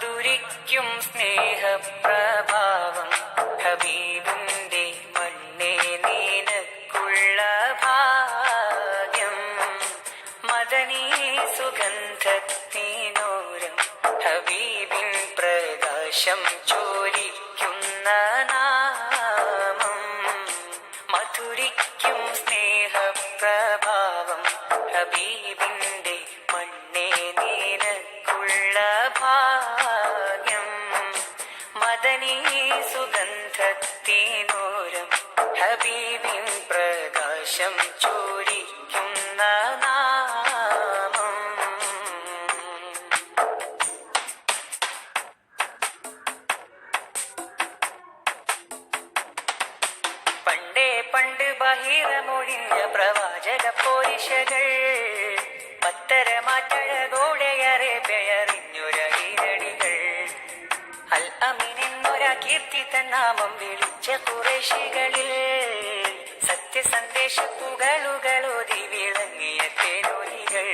മധുരിക്കും സ്നേഹപ്രഭാവം ഹബീബിന്റെ മണ്ണേ നിനക്കുള്ള ഭാഗ്യം മദനീ സുഗന്ധത്തിനോരം ഹബീബിൻ പ്രകാശം ചോരിക്കുന്ന നാമം മധുരിക്കും സ്നേഹപ്രഭാവം ഹബീബിന്റെ മണ്ണേ നിനക്കുള്ള ഭാഗ്യം മദനീ സുഗന്ധത്തിനോരം ഹബീബിൻ പ്രകാശം ചോരിക്കുന്ന നാമം പണ്ട് ബഹിരമൊഴിഞ്ഞ പ്രവാചക പോരിശകൾ പത്തരമാറ്റഴകോടെയറെ പെയറിഞ്ഞൊരടികൾ അൽ അമീനെന്നൊര കീർത്തി തന്നാമം വിളിച്ച കുറേശികളിൽ സത്യസന്ദേശ പുകളുകളോതി വിളങ്ങിയ തേനോലികൾ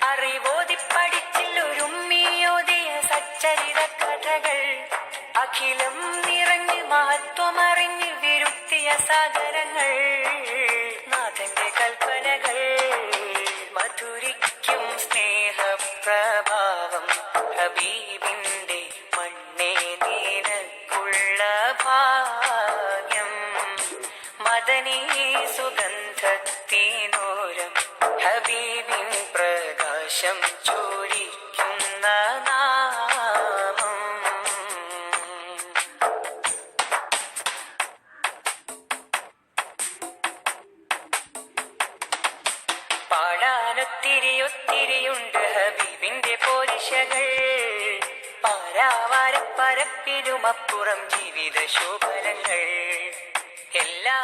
അറിവോതി പഠിച്ചില്ലൊരുമ്മിയോതിയ സച്ചരിത കഥകൾ അഖിലം നിറഞ്ഞ് മഹത്വമറിഞ്ഞ് വിരുത്തിയ സാഗരങ്ങൾ നാഥന്റെ കൽപ്പനകൾ മധുരിക്കും സ്നേഹപ്രഭാവം ഹബീബിന്റെ മണ്ണേ നിനക്കുള്ള ഭാഗ്യം മദനീ സുഗന്ധത്തിനോരം ഹബീബിൻ പ്രകാശം ചോരിക്കുന്ന നാമം ഒത്തിരിയുണ്ട് ഹബീബിന്റെ പോരിശകൾ പാരാവാരപ്പരപ്പിലുമപ്പുറം ജീവിത ശോഭനങ്ങൾ എല്ലാ